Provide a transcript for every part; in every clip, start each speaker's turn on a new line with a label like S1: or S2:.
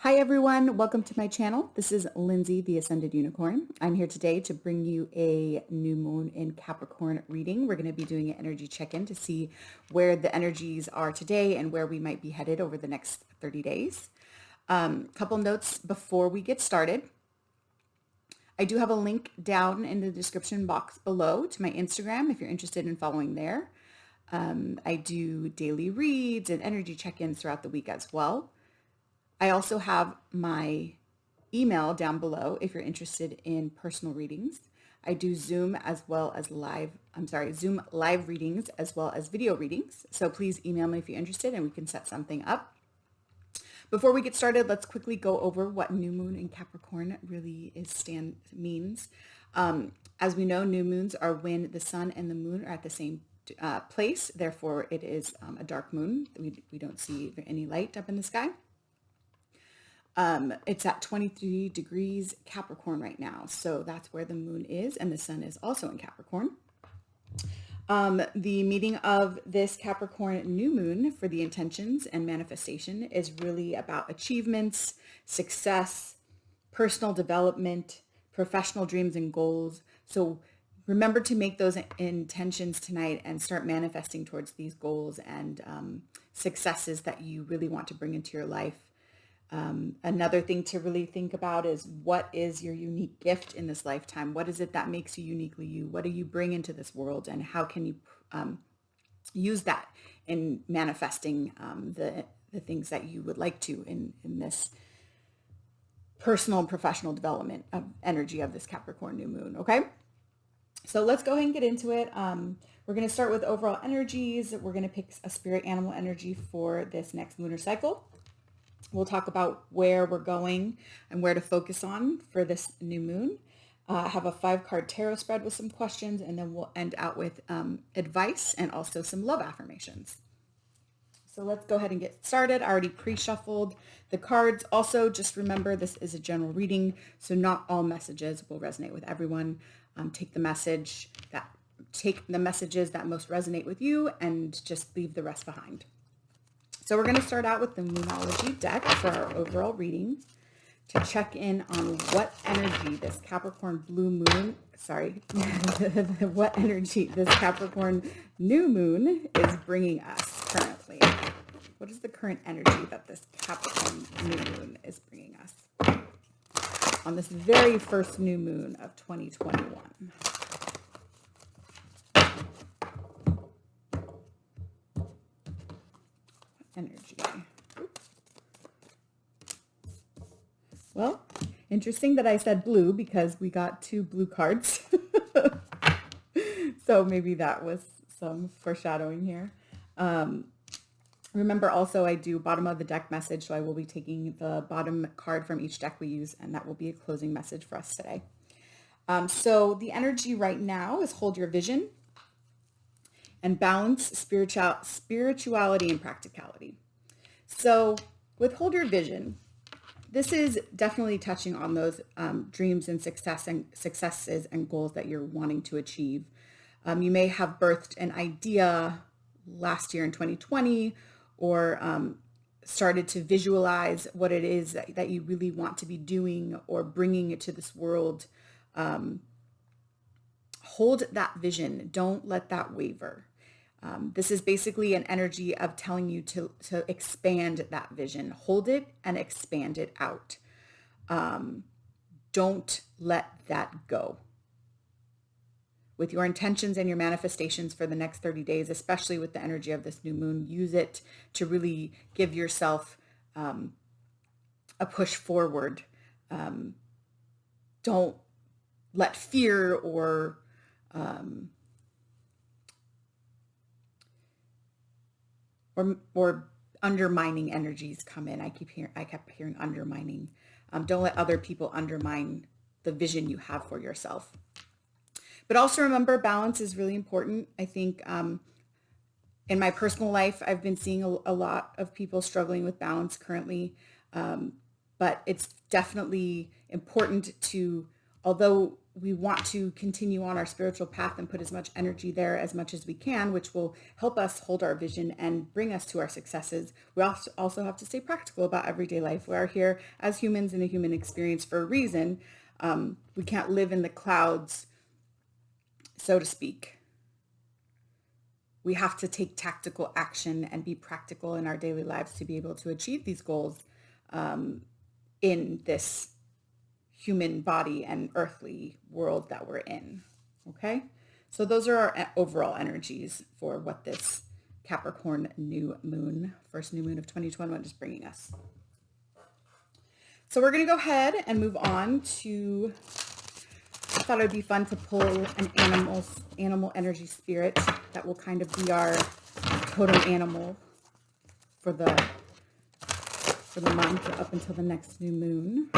S1: Hi everyone, welcome to my channel. This is Lynzee, the Ascended Unicorn. I'm here today to bring you a new moon in Capricorn reading. We're going to be doing an energy check-in to see where the energies are today and where we might be headed over the next 30 days. Couple notes before we get started. I do have a link down in the description box below to my Instagram if you're interested in following there. I do daily reads and energy check-ins throughout the week as well. I also have my email down below if you're interested in personal readings. I do Zoom live readings as well as video readings. So please email me if you're interested and we can set something up. Before we get started, let's quickly go over what new moon in Capricorn really means. As we know, new moons are when the sun and the moon are at the same place. Therefore, it is a dark moon. We don't see any light up in the sky. It's at 23 degrees Capricorn right now. So that's where the moon is, and the sun is also in Capricorn. The meaning of this Capricorn new moon for the intentions and manifestation is really about achievements, success, personal development, professional dreams and goals. So remember to make those intentions tonight and start manifesting towards these goals and successes that you really want to bring into your life. Another thing to really think about is what is your unique gift in this lifetime? What is it that makes you uniquely you? What do you bring into this world? And how can you use that in manifesting the things that you would like to in this personal and professional development of energy of this Capricorn new moon, okay? So let's go ahead and get into it. We're going to start with overall energies. We're going to pick a spirit animal energy for this next lunar cycle. We'll talk about where we're going and where to focus on for this new moon. I have a 5-card tarot spread with some questions, and then we'll end out with advice and also some love affirmations. So let's go ahead and get started. I already pre-shuffled the cards. Also, just remember this is a general reading, so not all messages will resonate with everyone. Take the messages that most resonate with you and just leave the rest behind. So we're going to start out with the Moonology Deck for our overall reading to check in on what energy this Capricorn what energy this Capricorn new moon is bringing us currently. What is the current energy that this Capricorn new moon is bringing us on this very first new moon of 2021? Energy. Well, interesting that I said blue because we got 2 blue cards. So maybe that was some foreshadowing here. Remember also I do bottom of the deck message, so I will be taking the bottom card from each deck we use, and that will be a closing message for us today. So the energy right now is hold your vision and balance spirituality and practicality. So with hold your vision, this is definitely touching on those dreams and successes and goals that you're wanting to achieve. You may have birthed an idea last year in 2020 or started to visualize what it is that you really want to be doing or bringing it to this world. Hold that vision. Don't let that waver. This is basically an energy of telling you to expand that vision. Hold it and expand it out. Don't let that go. With your intentions and your manifestations for the next 30 days, especially with the energy of this new moon, use it to really give yourself a push forward. Don't let fear or undermining energies come in. I kept hearing undermining. Don't let other people undermine the vision you have for yourself. But also remember, balance is really important. I think in my personal life, I've been seeing a lot of people struggling with balance currently. But it's definitely important to although we want to continue on our spiritual path and put as much energy there as much as we can, which will help us hold our vision and bring us to our successes, we also have to stay practical about everyday life. We are here as humans in a human experience for a reason. We can't live in the clouds, so to speak. We have to take tactical action and be practical in our daily lives to be able to achieve these goals in this human body and earthly world that we're in. Okay, so those are our overall energies for what this Capricorn new moon, first new moon of 2021, is bringing us. So we're going to go ahead and move on to, I thought it'd be fun to pull an animal energy spirit that will kind of be our totem animal for the month up until the next new moon.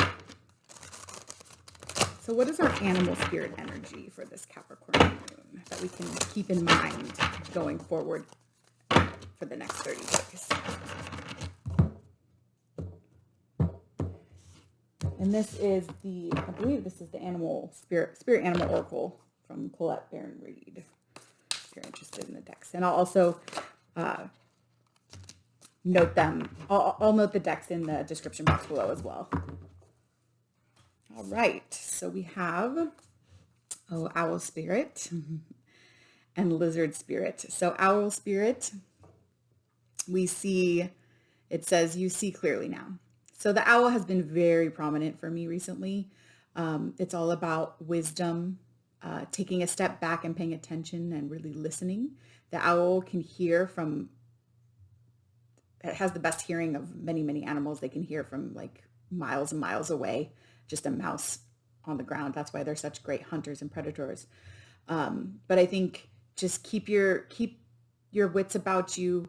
S1: So what is our animal spirit energy for this Capricorn moon that we can keep in mind going forward for the next 30 days? And this is I believe this is the spirit animal oracle from Colette Baron Reed, if you're interested in the decks. And I'll also note them. I'll note the decks in the description box below as well. All right, so we have owl spirit and lizard spirit. So owl spirit, we see, it says, you see clearly now. So the owl has been very prominent for me recently. It's all about wisdom, taking a step back and paying attention and really listening. The owl can hear it has the best hearing of many, many animals. They can hear from like miles and miles away, just a mouse on the ground. That's why they're such great hunters and predators. But I think just keep your wits about you.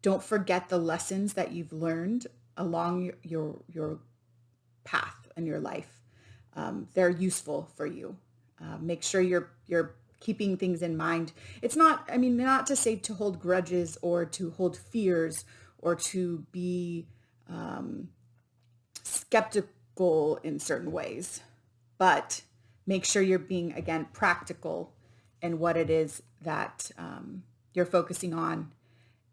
S1: Don't forget the lessons that you've learned along your path in your life. They're useful for you. Make sure you're keeping things in mind. It's not to say to hold grudges or to hold fears or to be skeptical in certain ways, but make sure you're being, again, practical in what it is that you're focusing on,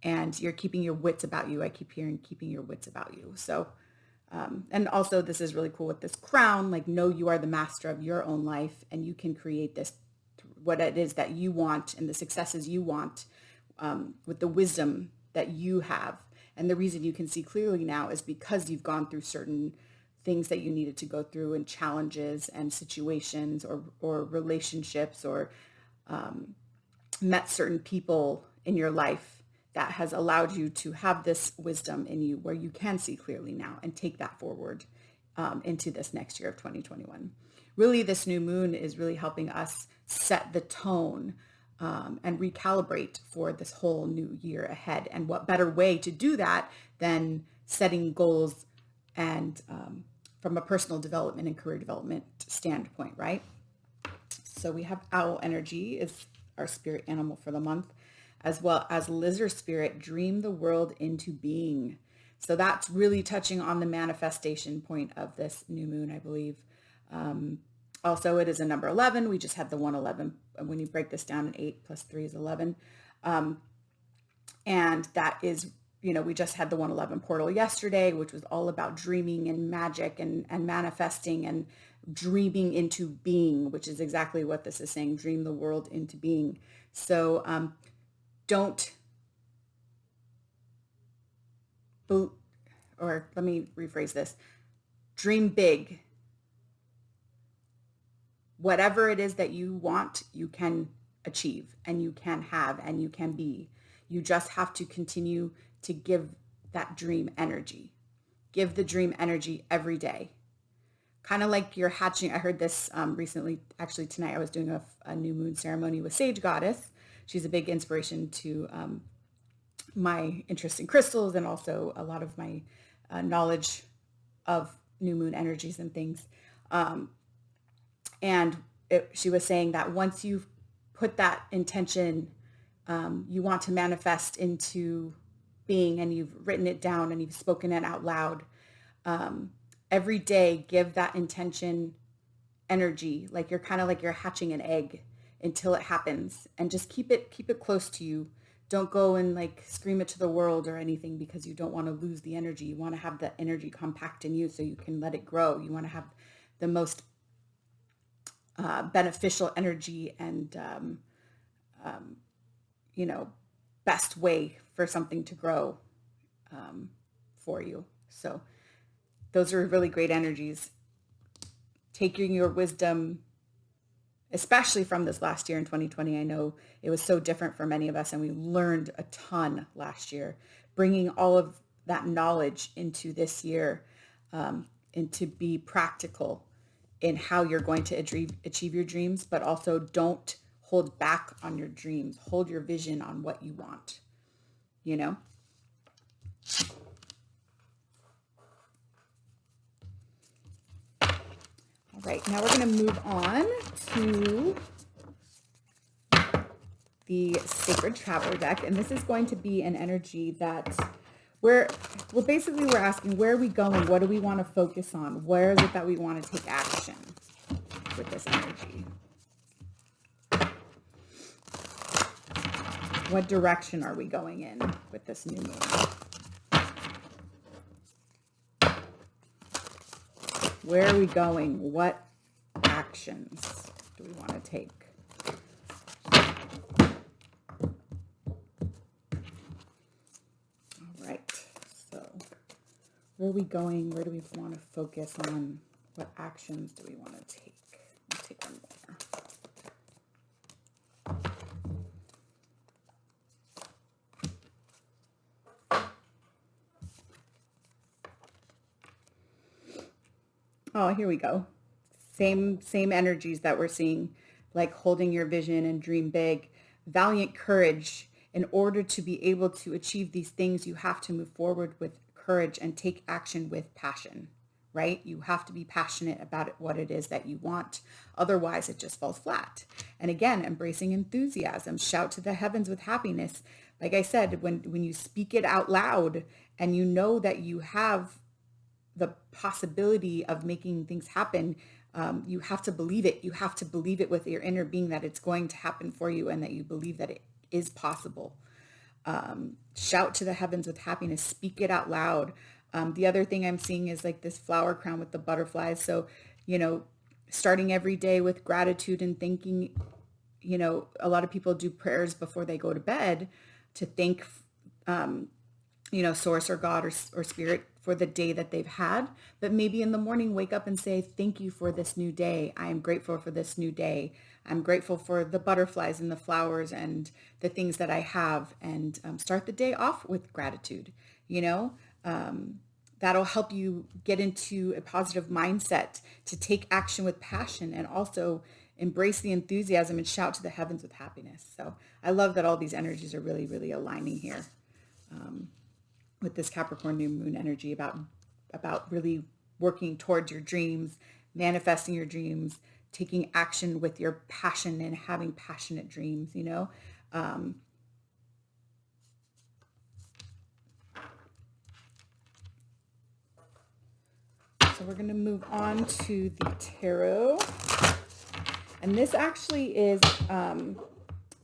S1: and you're keeping your wits about you. I keep hearing keeping your wits about you. So, and also this is really cool with this crown, like, know you are the master of your own life, and you can create this, what it is that you want and the successes you want with the wisdom that you have. And the reason you can see clearly now is because you've gone through certain things that you needed to go through, and challenges and situations or relationships, or met certain people in your life that has allowed you to have this wisdom in you where you can see clearly now and take that forward into this next year of 2021. Really, this new moon is really helping us set the tone and recalibrate for this whole new year ahead. And what better way to do that than setting goals and from a personal development and career development standpoint, right? So we have owl energy is our spirit animal for the month, as well as lizard spirit, dream the world into being. So that's really touching on the manifestation point of this new moon, I believe. Also, it is a number 11. We just had the 111. When you break this down, 8 plus 3 is 11. And that is, we just had the 111 portal yesterday, which was all about dreaming and magic and manifesting and dreaming into being, which is exactly what this is saying, dream the world into being. So let me rephrase this, dream big. Whatever it is that you want, you can achieve and you can have and you can be. You just have to continue to give that dream energy. Give the dream energy every day. Kind of like you're hatching. I heard this recently. Actually, tonight I was doing a new moon ceremony with Sage Goddess. She's a big inspiration to my interest in crystals and also a lot of my knowledge of new moon energies and things. And she was saying that once you've put that intention, you want to manifest into being, and you've written it down and you've spoken it out loud, every day give that intention energy, like you're kind of like you're hatching an egg until it happens, and just keep it close to you. Don't go and like scream it to the world or anything, because you don't want to lose the energy. You want to have the energy compact in you so you can let it grow. You want to have the most beneficial energy and you know, best way for something to grow for you. So those are really great energies. Taking your wisdom, especially from this last year in 2020, I know it was so different for many of us, and we learned a ton last year. Bringing all of that knowledge into this year, and to be practical in how you're going to achieve your dreams, but also don't hold back on your dreams. Hold your vision on what you want, you know? All right, now we're going to move on to the Sacred Traveler deck. And this is going to be an energy that we're asking, where are we going? What do we want to focus on? Where is it that we want to take action with this energy? What direction are we going in with this new moon? Where are we going? What actions do we want to take? All right. So where are we going? Where do we want to focus on? What actions do we want to take? Let's take one more. Oh, here we go. Same energies that we're seeing, like holding your vision and dream big, valiant courage. In order to be able to achieve these things, you have to move forward with courage and take action with passion, right? You have to be passionate about what it is that you want. Otherwise, it just falls flat. And again, embracing enthusiasm, shout to the heavens with happiness. Like I said, when you speak it out loud and you know that you have the possibility of making things happen, you have to believe it. You have to believe it with your inner being that it's going to happen for you, and that you believe that it is possible. Shout to the heavens with happiness. Speak it out loud. The other thing I'm seeing is like this flower crown with the butterflies. So, you know, starting every day with gratitude and thanking, you know, a lot of people do prayers before they go to bed to thank, you know, source or God or spirit for the day that they've had. But maybe in the morning, wake up and say, thank you for this new day. I am grateful for this new day. I'm grateful for the butterflies and the flowers and the things that I have, and start the day off with gratitude. You know, that'll help you get into a positive mindset to take action with passion, and also embrace the enthusiasm and shout to the heavens with happiness. So I love that all these energies are really, really aligning here. With this Capricorn new moon energy about really working towards your dreams, manifesting your dreams, taking action with your passion and having passionate dreams, you know. So we're going to move on to the tarot. And this actually is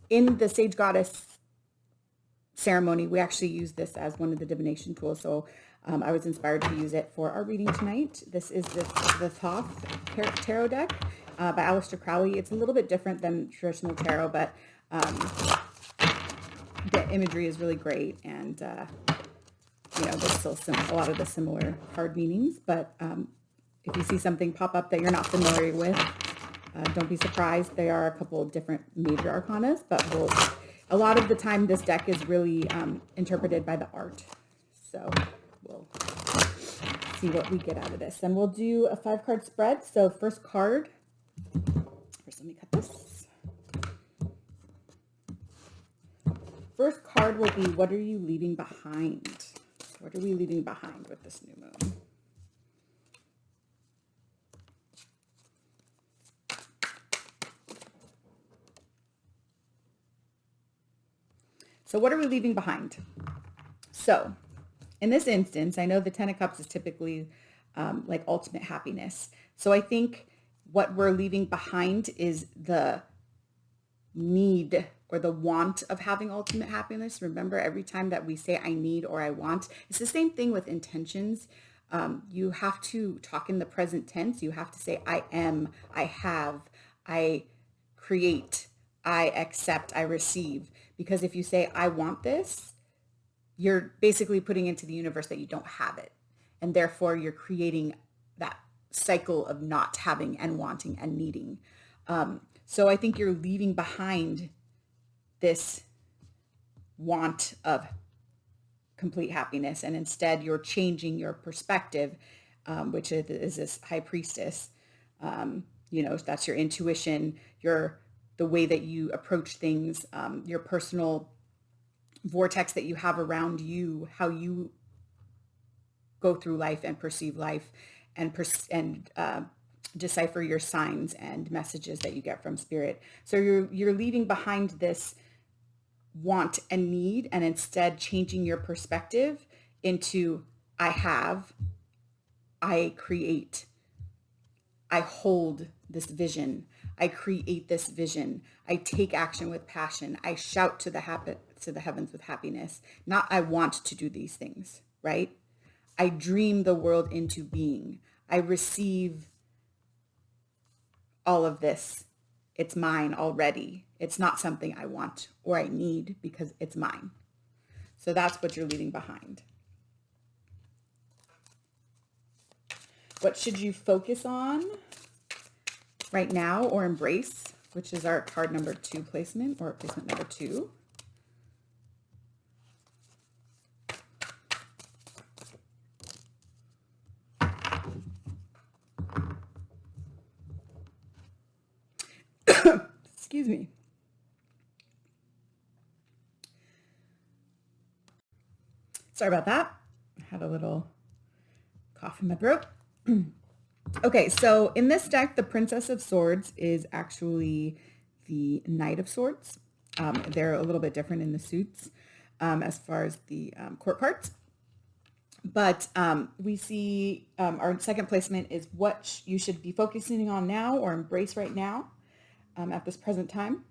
S1: in the Sage Goddess ceremony. We actually use this as one of the divination tools. So I was inspired to use it for our reading tonight. This is the Thoth Tarot deck by Aleister Crowley. It's a little bit different than traditional tarot, but the imagery is really great. And, you know, there's still a lot of the similar card meanings. But if you see something pop up that you're not familiar with, don't be surprised. There are a couple of different major arcanas, but a lot of the time this deck is really interpreted by the art. So we'll see what we get out of this. And we'll do a 5-card spread. So first card, first let me cut this. First card will be, what are you leaving behind? What are we leaving behind with this new moon? So what are we leaving behind? So in this instance, I know the Ten of Cups is typically like ultimate happiness. So I think what we're leaving behind is the need or the want of having ultimate happiness. Remember, every time that we say I need or I want, it's the same thing with intentions. You have to talk in the present tense. You have to say I am, I have, I create, I accept, I receive. Because if you say I want this, you're basically putting into the universe that you don't have it. And therefore you're creating that cycle of not having and wanting and needing. So I think you're leaving behind this want of complete happiness, and instead you're changing your perspective, which is this high priestess. That's your intuition, the way that you approach things, your personal vortex that you have around you, how you go through life and perceive life, and decipher your signs and messages that you get from spirit. So you're leaving behind this want and need, and instead changing your perspective into I have, I create, I hold this vision, I create this vision, I take action with passion, I shout to the heavens with happiness. Not I want to do these things, right? I dream the world into being. I receive all of this. It's mine already. It's not something I want or I need, because it's mine. So that's what you're leaving behind. What should you focus on right now or embrace, which is our card number 2 placement, or placement number 2. Excuse me. Sorry about that. I had a little cough in my throat. Okay, so in this deck, the Princess of Swords is actually the Knight of Swords. They're a little bit different in the suits as far as the court cards. But we see our second placement is what you should be focusing on now or embrace right now at this present time.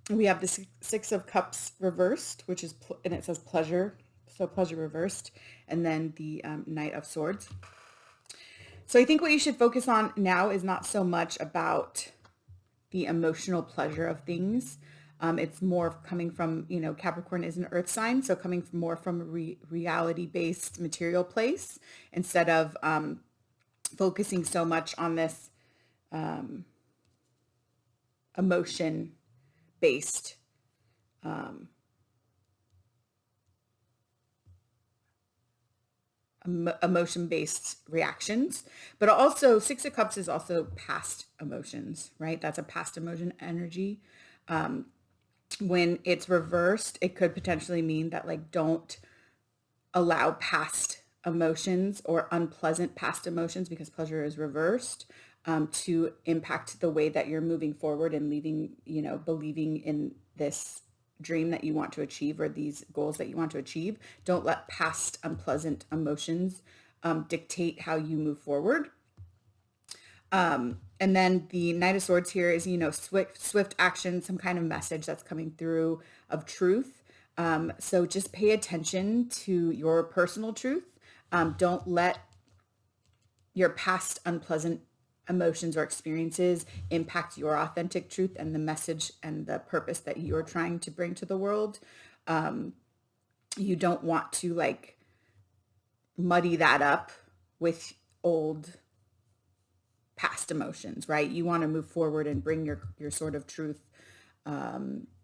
S1: We have the Six of Cups reversed, which is, and it says pleasure. So pleasure reversed. And then the Knight of Swords. So I think what you should focus on now is not so much about the emotional pleasure of things. It's more coming from, Capricorn is an earth sign, so coming more from a reality-based material place, instead of focusing so much on this emotion-based emotion-based reactions. But also Six of Cups is also past emotions, right? That's a past emotion energy. When it's reversed, it could potentially mean that, like, don't allow past emotions or unpleasant past emotions, because pleasure is reversed, to impact the way that you're moving forward and leaving, believing in this dream that you want to achieve or these goals that you want to achieve. Don't let past unpleasant emotions dictate how you move forward. And then the Knight of Swords here is, swift action, some kind of message that's coming through of truth. So just pay attention to your personal truth. Don't let your past unpleasant emotions or experiences impact your authentic truth and the message and the purpose that you're trying to bring to the world. You don't want to muddy that up with old past emotions, right? You want to move forward and bring your sort of truth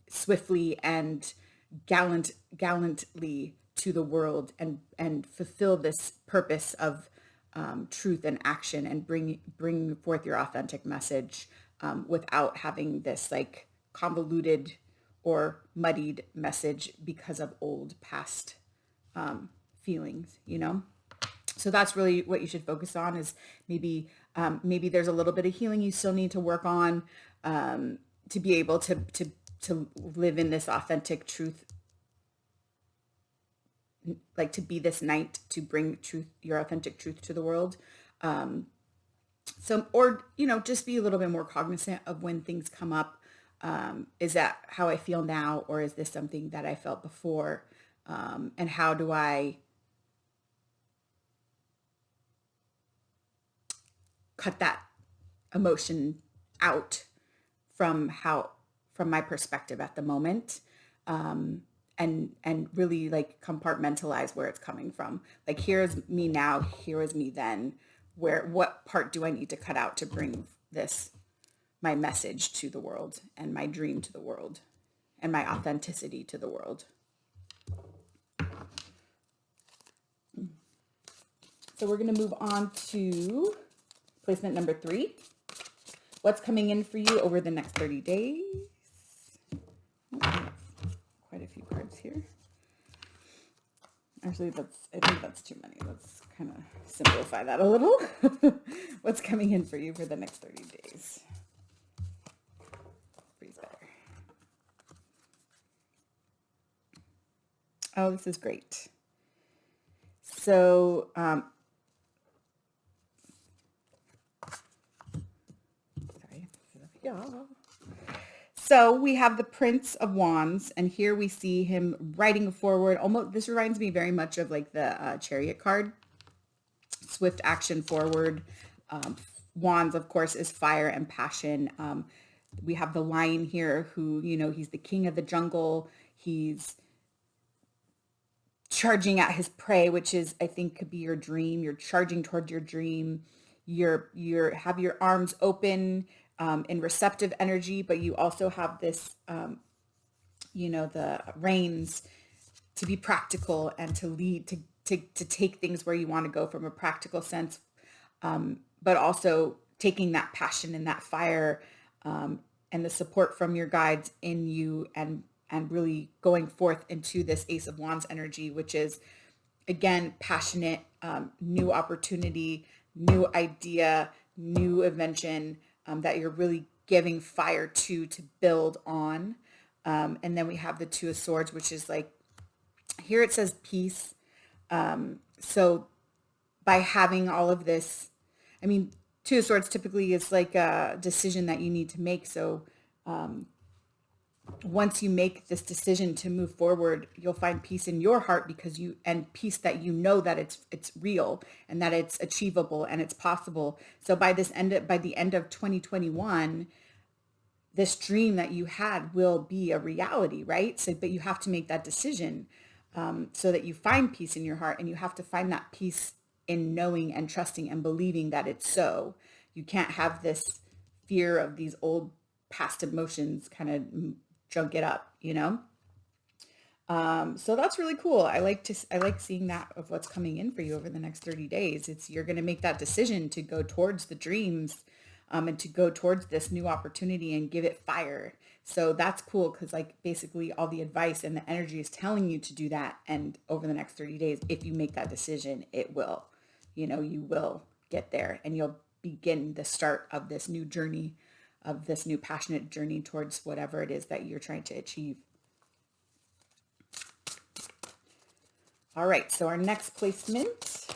S1: swiftly and gallantly to the world, and fulfill this purpose of truth and action, and bring forth your authentic message without having this convoluted or muddied message because of old past feelings, So that's really what you should focus on, is maybe there's a little bit of healing you still need to work on to be able to live in this authentic truth like to be this knight to bring truth, your authentic truth to the world. So, or, just be a little bit more cognizant of when things come up. Is that how I feel now, or is this something that I felt before? And how do I cut that emotion out from my perspective at the moment? And really like compartmentalize where it's coming from. Like, here's me now, here is me then. What part do I need to cut out to bring my message to the world, and my dream to the world, and my authenticity to the world? So we're going to move on to placement number 3. What's coming in for you over the next 30 days? Quite a few cards here. Actually, I think that's too many. Let's kind of simplify that a little. What's coming in for you for the next 30 days? Breathe better. Oh, this is great. So, sorry. Yeah. So we have the Prince of Wands, and here we see him riding forward. Almost, this reminds me very much of like the Chariot card. Swift action forward. Wands, of course, is fire and passion. We have the lion here who, he's the king of the jungle. He's charging at his prey, which is, I think, could be your dream. You're charging toward your dream. You're have your arms open, in receptive energy, but you also have this, the reins to be practical and to lead, to take things where you want to go from a practical sense, but also taking that passion and that fire, and the support from your guides in you, and really going forth into this Ace of Wands energy, which is, again, passionate, new opportunity, new idea, new invention, that you're really giving fire to build on. And then we have the Two of Swords, which is like, here it says peace. So by having all of this, I mean, Two of Swords typically is like a decision that you need to make. So once you make this decision to move forward, you'll find peace in your heart, and peace that that it's real, and that it's achievable, and it's possible. So by the end of 2021, this dream that you had will be a reality, right? So, but you have to make that decision, so that you find peace in your heart, and you have to find that peace in knowing and trusting and believing that it's so. You can't have this fear of these old past emotions kind of junk it up, so that's really cool. I like seeing that of what's coming in for you over the next 30 days. You're going to make that decision to go towards the dreams, and to go towards this new opportunity and give it fire. So that's cool, because like basically all the advice and the energy is telling you to do that. And over the next 30 days, if you make that decision, it will, you will get there, and you'll begin the start of this new journey, of this new passionate journey towards whatever it is that you're trying to achieve. All right, so our next placement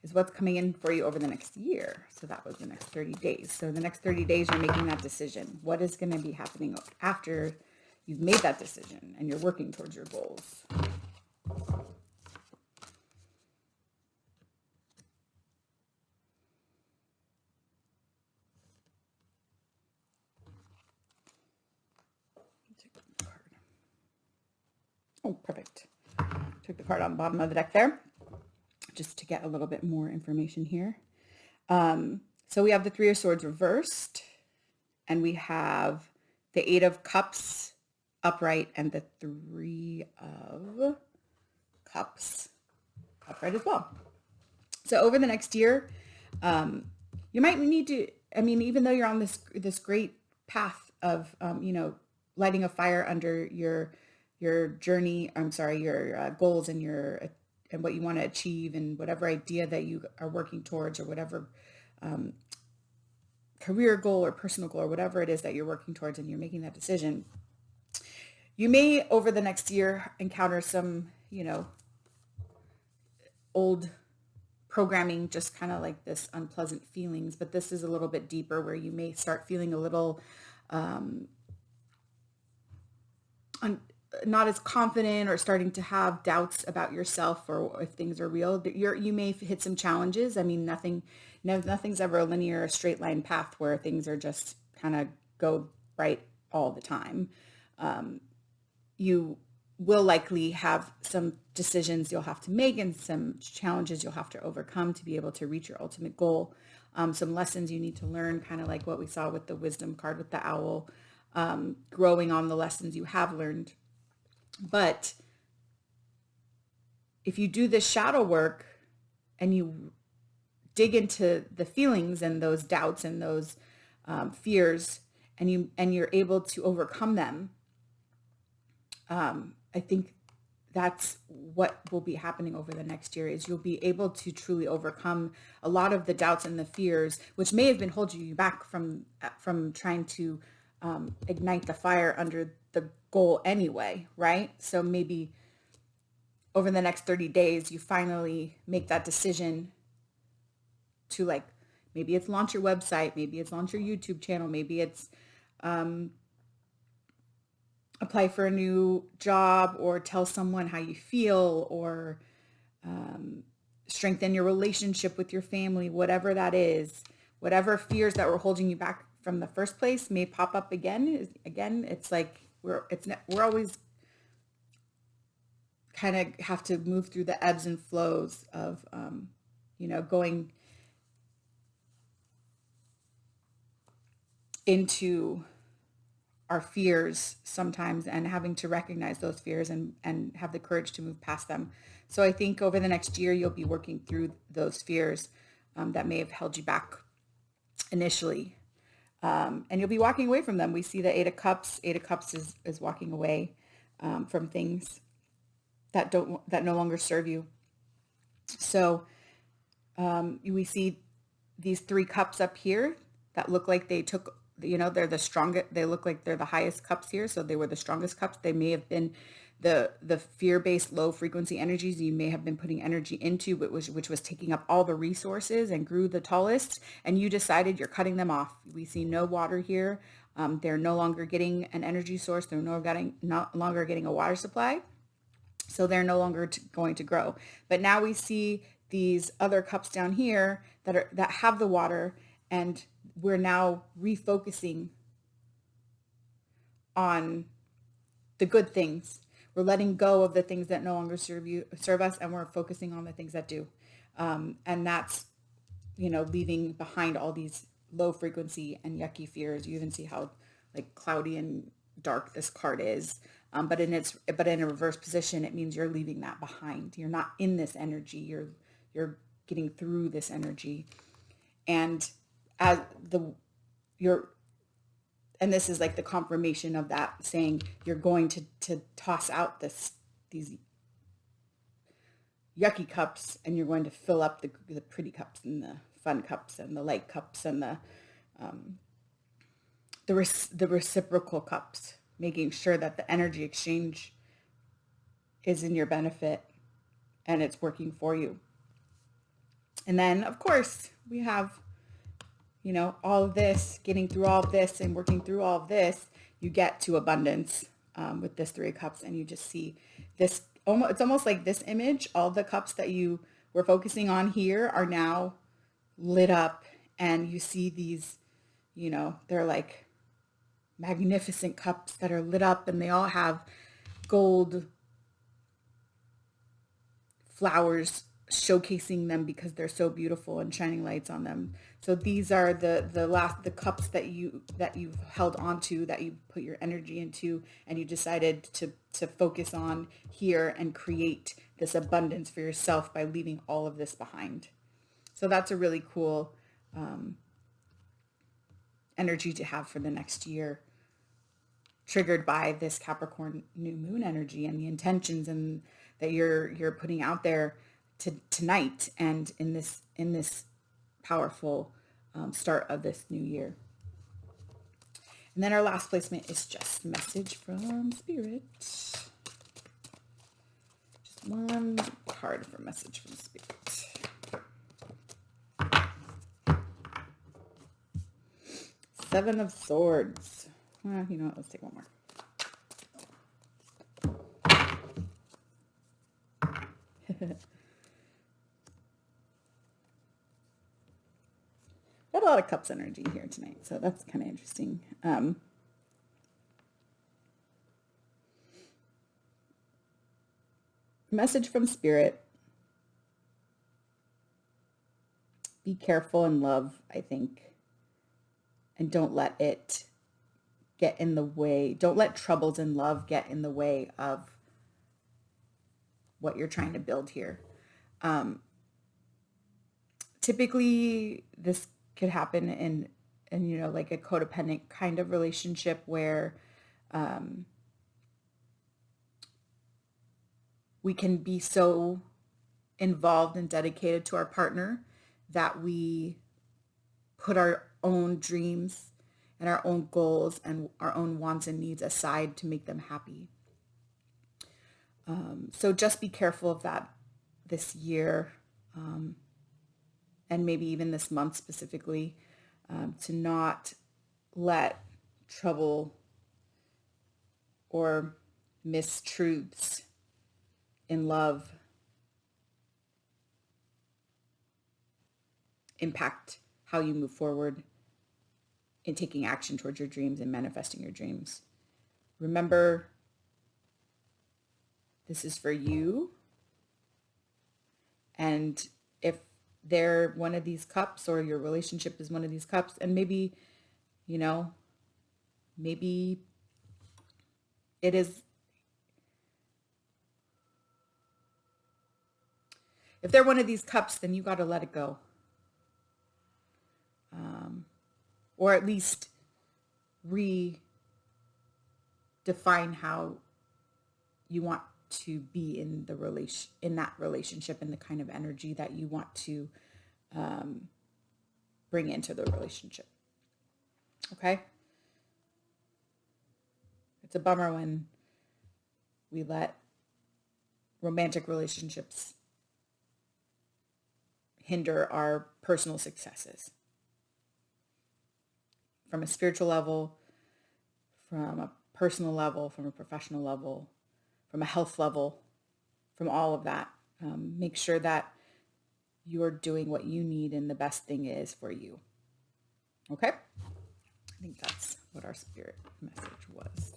S1: is what's coming in for you over the next year. So that was the next 30 days. So the next 30 days, you're making that decision. What is going to be happening after you've made that decision and you're working towards your goals? Oh, perfect. Took the card on the bottom of the deck there, just to get a little bit more information here. So we have the Three of Swords reversed, and we have the Eight of Cups upright, and the Three of Cups upright as well. So over the next year, you might need to, even though you're on this great path of, lighting a fire under your journey, your goals, and what you want to achieve, and whatever idea that you are working towards, or whatever career goal or personal goal, or whatever it is that you're working towards, and you're making that decision. You may over the next year encounter some, old programming, just kind of like this unpleasant feelings, but this is a little bit deeper where you may start feeling a little not as confident or starting to have doubts about yourself or if things are real. You may hit some challenges. I mean, nothing's ever a linear straight line path where things are just kind of go right all the time. You will likely have some decisions you'll have to make and some challenges you'll have to overcome to be able to reach your ultimate goal. Some lessons you need to learn, kind of like what we saw with the wisdom card with the owl, growing on the lessons you have learned. But if you do this shadow work and you dig into the feelings and those doubts and those fears, and you're able to overcome them, I think that's what will be happening over the next year, is you'll be able to truly overcome a lot of the doubts and the fears, which may have been holding you back from trying to ignite the fire under the goal anyway, right? So maybe over the next 30 days, you finally make that decision to, like, maybe it's launch your website, maybe it's launch your YouTube channel, maybe it's apply for a new job, or tell someone how you feel, or strengthen your relationship with your family, whatever that is. Whatever fears that were holding you back from the first place may pop up again. It's like we're always kind of have to move through the ebbs and flows of going into our fears sometimes, and having to recognize those fears and have the courage to move past them. So I think over the next year, you'll be working through those fears that may have held you back initially. And you'll be walking away from them. We see the Eight of Cups. Eight of Cups is walking away from things that no longer serve you. So we see these three cups up here that look like they took, they're the strongest. They look like they're the highest cups here. So they were the strongest cups. They may have been the fear-based low frequency energies you may have been putting energy into, which was taking up all the resources and grew the tallest. And you decided you're cutting them off. We see no water here. They're no longer getting an energy source. They're no longer getting a water supply. So they're no longer going to grow. But now we see these other cups down here that have the water, and we're now refocusing on the good things. We're letting go of the things that no longer serve us, and we're focusing on the things that do. And that's, leaving behind all these low frequency and yucky fears. You even see how like cloudy and dark this card is. But in a reverse position, it means you're leaving that behind. You're not in this energy. You're getting through this energy. And and this is like the confirmation of that, saying you're going to toss out these yucky cups, and you're going to fill up the pretty cups and the fun cups and the light cups and the reciprocal cups, making sure that the energy exchange is in your benefit and it's working for you. And then, of course, we have all of this, getting through all of this and working through all of this, you get to abundance with this Three of Cups, and you just see this. It's almost like this image. All the cups that you were focusing on here are now lit up, and you see these, they're like magnificent cups that are lit up, and they all have gold flowers showcasing them because they're so beautiful and shining lights on them. So these are the cups that you've held onto, that you put your energy into, and you decided to focus on here and create this abundance for yourself by leaving all of this behind. So that's a really cool energy to have for the next year, triggered by this Capricorn new moon energy and the intentions and that you're putting out there tonight and in this powerful start of this new year. And then our last placement is just message from Spirit. Just one card for message from Spirit. Seven of Swords. Well, you know what? Let's take one more. Got a lot of Cups energy here tonight, so that's kind of interesting. Message from Spirit. Be careful in love, I think. And don't let it get in the way. Don't let troubles in love get in the way of what you're trying to build here. Typically, this could happen in you know, like a codependent kind of relationship where we can be so involved and dedicated to our partner that we put our own dreams and our own goals and our own wants and needs aside to make them happy. So just be careful of that this year, and maybe even this month specifically, to not let trouble or mistruths in love impact how you move forward in taking action towards your dreams and manifesting your dreams. Remember, this is for you. And if they're one of these cups, or your relationship is one of these cups, and maybe, you know, maybe it is, if they're one of these cups, then you got to let it go. Or at least redefine how you want to be in that relationship, and the kind of energy that you want to bring into the relationship. Okay? It's a bummer when we let romantic relationships hinder our personal successes. From a spiritual level, from a personal level, from a professional level, from a health level, from all of that. Make sure that you're doing what you need and the best thing is for you. Okay? I think that's what our Spirit message was.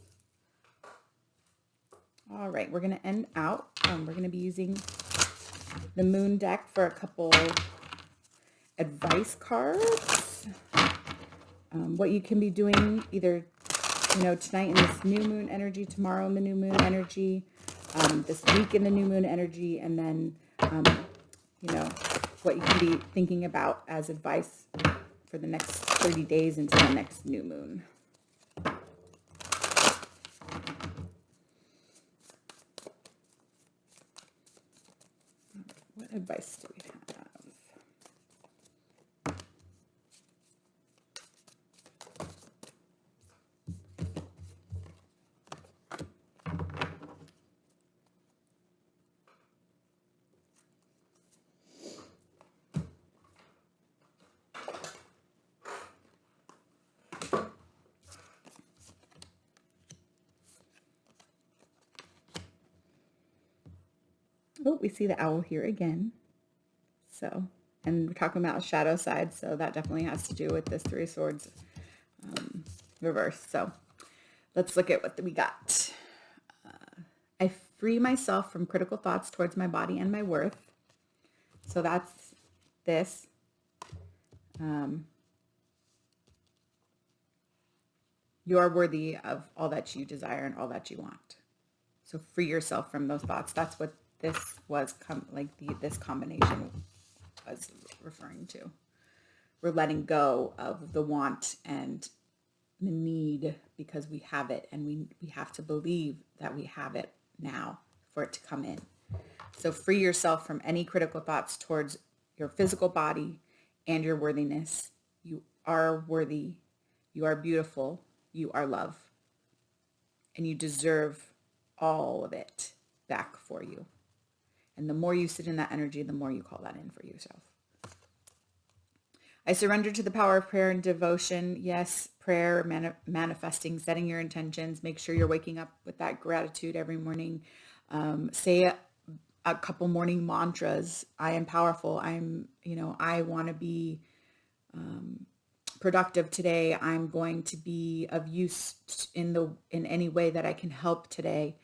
S1: All right, we're going to end out. We're going to be using the Moon deck for a couple advice cards. What you can be doing either, you know, tonight in this new moon energy, tomorrow in the new moon energy, this week in the new moon energy, and then, you know, what you can be thinking about as advice for the next 30 days into the next new moon. What advice do we have? Oh, we see the owl here again. So, and we're talking about shadow side, so that definitely has to do with this Three of Swords reverse. So let's look at what we got. I free myself from critical thoughts towards my body and my worth. So that's this. You are worthy of all that you desire and all that you want. So free yourself from those thoughts. That's what this was, this combination was referring to. We're letting go of the want and the need because we have it, and we have to believe that we have it now for it to come in. So free yourself from any critical thoughts towards your physical body and your worthiness. You are worthy. You are beautiful. You are love. And you deserve all of it back for you. And the more you sit in that energy, the more you call that in for yourself. I surrender to the power of prayer and devotion. Yes, prayer, manifesting, setting your intentions. Make sure you're waking up with that gratitude every morning. Say a couple morning mantras. I am powerful. I want to be productive today. I'm going to be of use in any way that I can help today.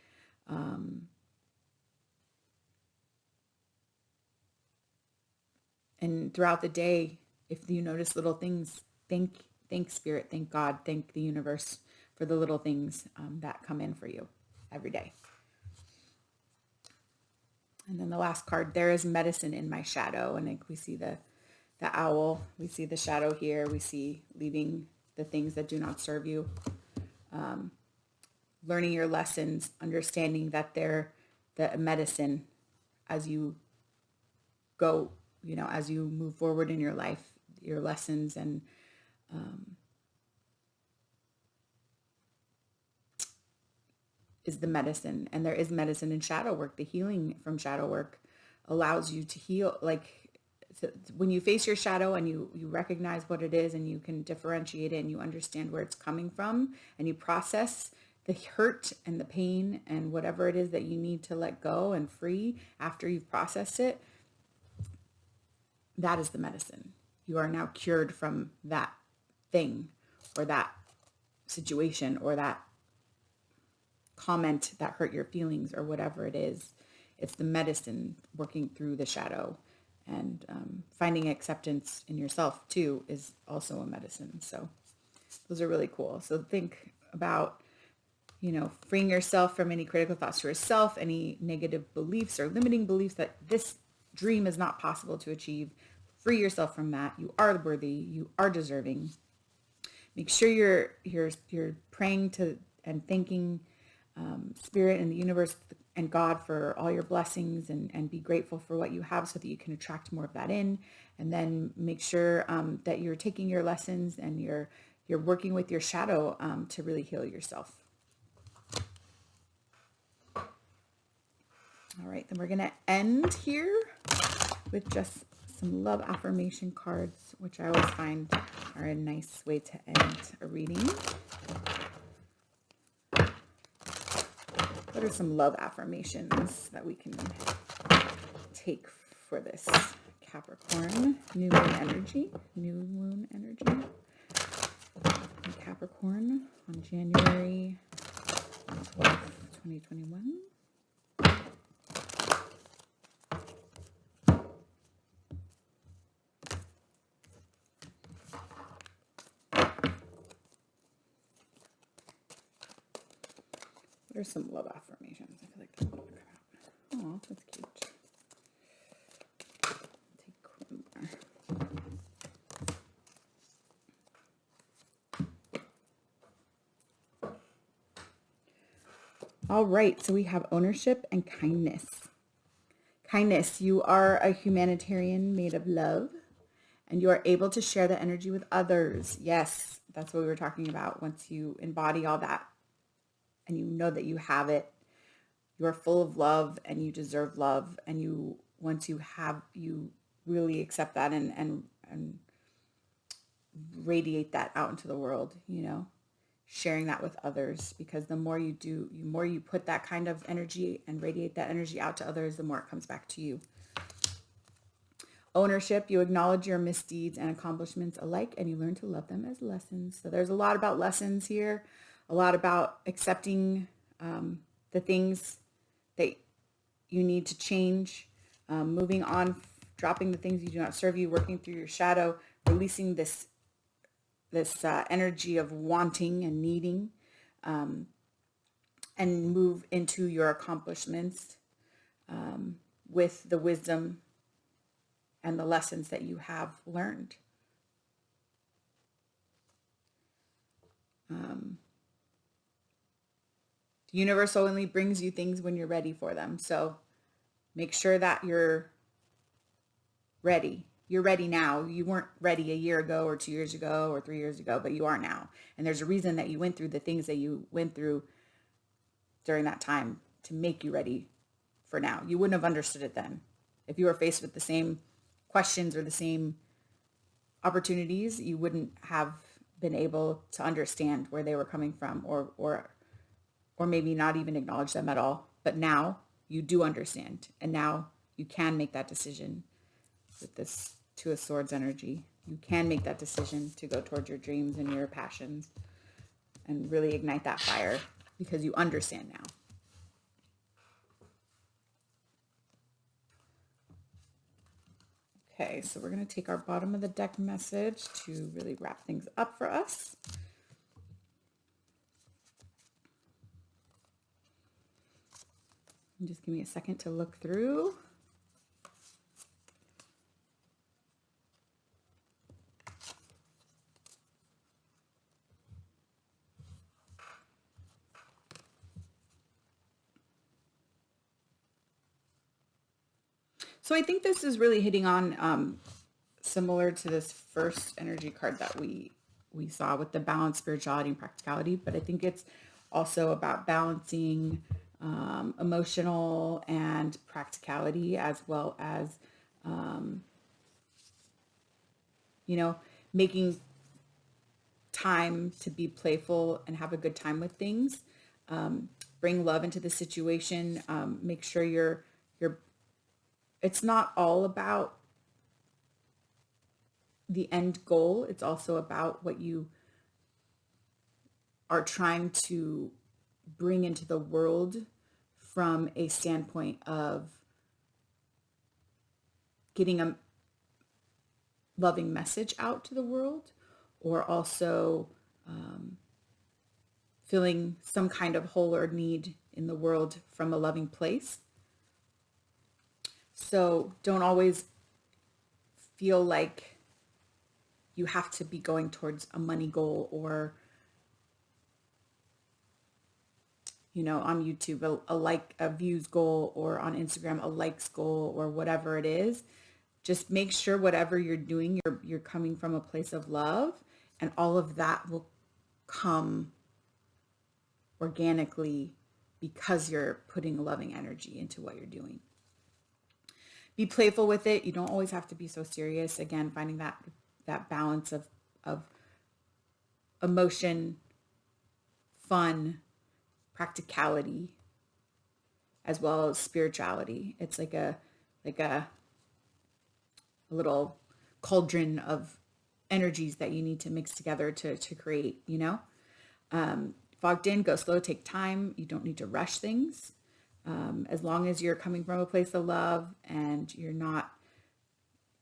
S1: And throughout the day, if you notice little things, thank Spirit, thank God, thank the universe for the little things that come in for you every day. And then the last card, there is medicine in my shadow. And we see the owl, we see the shadow here, we see leaving the things that do not serve you. Learning your lessons, understanding that they're the medicine as you go, as you move forward in your life, your lessons and is the medicine. And there is medicine in shadow work. The healing from shadow work allows you to heal. When you face your shadow and you recognize what it is and you can differentiate it and you understand where it's coming from and you process the hurt and the pain and whatever it is that you need to let go and free after you've processed it, that is the medicine. You are now cured from that thing or that situation or that comment that hurt your feelings or whatever it is. It's the medicine working through the shadow, and finding acceptance in yourself too is also a medicine. So those are really cool. So think about, freeing yourself from any critical thoughts to yourself, any negative beliefs or limiting beliefs that this dream is not possible to achieve. Free yourself from that. You are worthy. You are deserving. Make sure you're praying to and thanking Spirit and the universe and God for all your blessings, and be grateful for what you have so that you can attract more of that in. And then make sure that you're taking your lessons and you're working with your shadow to really heal yourself. All right, then we're going to end here with just some love affirmation cards, which I always find are a nice way to end a reading. What are some love affirmations that we can take for this Capricorn new moon energy? In Capricorn on January 12th, 2021. What are some love affirmations? I feel like they're going to come out. Oh, that's cute. Take one more. All right, so we have ownership and kindness. Kindness, you are a humanitarian made of love, and you are able to share the energy with others. Yes, that's what we were talking about. Once you embody all that, and you know that you have it, you are full of love and you deserve love. And once you really accept that and radiate that out into the world, sharing that with others, because the more you do, the more you put that kind of energy and radiate that energy out to others, the more it comes back to you. Ownership, you acknowledge your misdeeds and accomplishments alike, and you learn to love them as lessons. So there's a lot about lessons here. A lot about accepting the things that you need to change, moving on, dropping the things you do not serve you, working through your shadow, releasing this energy of wanting and needing, and move into your accomplishments with the wisdom and the lessons that you have learned. The universe only brings you things when you're ready for them. So make sure that you're ready. You're ready now. You weren't ready a year ago or 2 years ago or 3 years ago, but you are now. And there's a reason that you went through the things that you went through during that time to make you ready for now. You wouldn't have understood it then. If you were faced with the same questions or the same opportunities, you wouldn't have been able to understand where they were coming from, or maybe not even acknowledge them at all. But now you do understand, and now you can make that decision with this Two of Swords energy. You can make that decision to go towards your dreams and your passions and really ignite that fire because you understand now. Okay, so we're going to take our bottom of the deck message to really wrap things up for us. And just give me a second to look through. So I think this is really hitting on similar to this first energy card that we saw with the balance, spirituality, and practicality. But I think it's also about balancing emotional and practicality, as well as, making time to be playful and have a good time with things. Bring love into the situation. Make sure you're it's not all about the end goal. It's also about what you are trying to bring into the world from a standpoint of getting a loving message out to the world, or also filling some kind of hole or need in the world from a loving place. So don't always feel like you have to be going towards a money goal, or, on YouTube, a views goal, or on Instagram, a likes goal, or whatever it is. Just make sure whatever you're doing, you're coming from a place of love, and all of that will come organically because you're putting a loving energy into what you're doing. Be playful with it. You don't always have to be so serious. Again, finding that balance of emotion, fun, practicality, as well as spirituality. It's like a little cauldron of energies that you need to mix together to create, Fogged in, go slow, take time. You don't need to rush things. As long as you're coming from a place of love and you're not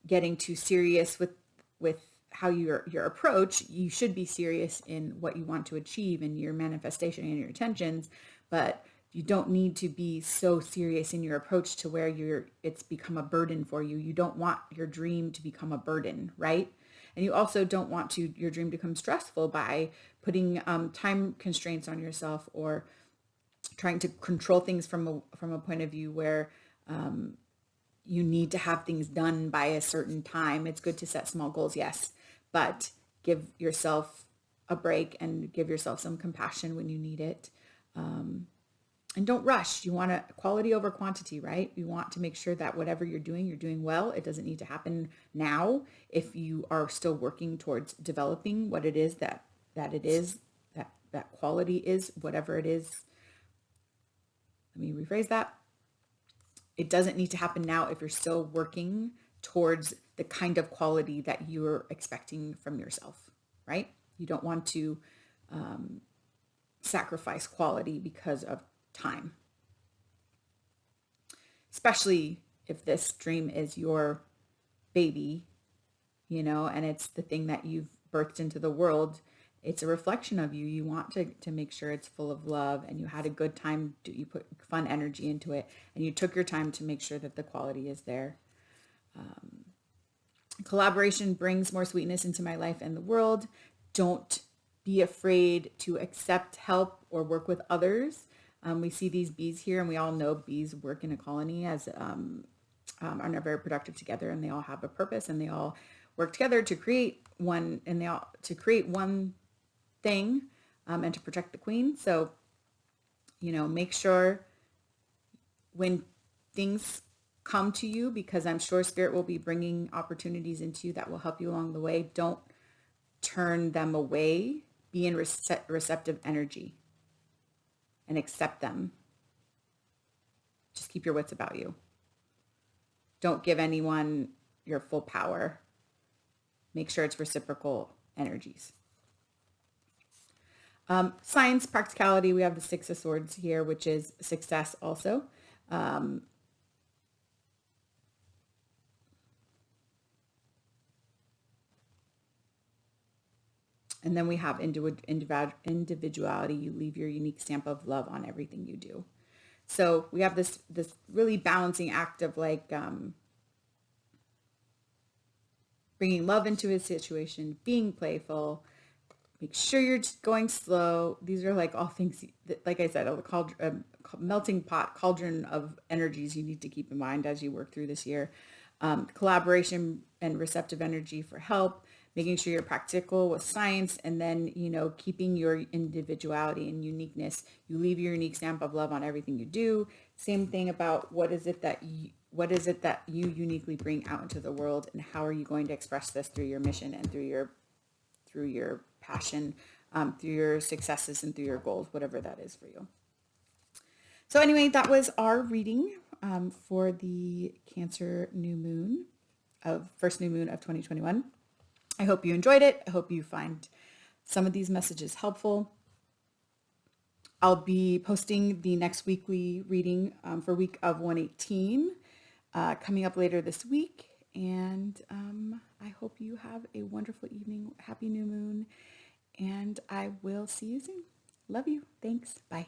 S1: getting too serious with how your approach, you should be serious in what you want to achieve and your manifestation and your intentions, but you don't need to be so serious in your approach to where it's become a burden for you. You don't want your dream to become a burden, right? And you also don't want your dream to become stressful by putting time constraints on yourself, or trying to control things from a point of view where you need to have things done by a certain time. It's good to set small goals, yes, but give yourself a break and give yourself some compassion when you need it. And don't rush. You want quality over quantity, right? You want to make sure that whatever you're doing well. It doesn't need to happen now if you are still working towards developing what it is that quality is, whatever it is. Let me rephrase that. It doesn't need to happen now if you're still working towards the kind of quality that you're expecting from yourself, right? You don't want to sacrifice quality because of time, especially if this dream is your baby, and it's the thing that you've birthed into the world. It's a reflection of you. You want to make sure it's full of love, and you had a good time. You put fun energy into it, and you took your time to make sure that the quality is there. Collaboration brings more sweetness into my life and the world. Don't be afraid to accept help or work with others. We see these bees here, and we all know bees work in a colony as are very productive together, and they all have a purpose, and they all work together to create one, and they all to create one thing, and to protect the queen. So, make sure when things come to you, because I'm sure spirit will be bringing opportunities into you that will help you along the way, don't turn them away. Be in receptive energy and accept them. Just keep your wits about you. Don't give anyone your full power. Make sure it's reciprocal energies. Science, practicality, we have the Six of Swords here, which is success also. And then we have individuality. You leave your unique stamp of love on everything you do. So we have this really balancing act of like bringing love into a situation, being playful. Make sure you're just going slow. These are like all things that, like I said, a melting pot, cauldron of energies you need to keep in mind as you work through this year. Collaboration and receptive energy for help, making sure you're practical with science, and then, keeping your individuality and uniqueness. You leave your unique stamp of love on everything you do. Same thing about what is it that you uniquely bring out into the world, and how are you going to express this through your mission and through your passion, through your successes and through your goals, whatever that is for you. So anyway, that was our reading for the Cancer first new moon of 2021. I hope you enjoyed it. I hope you find some of these messages helpful. I'll be posting the next weekly reading for week of 118 coming up later this week. And I hope you have a wonderful evening. Happy new moon. And I will see you soon. Love you. Thanks. Bye.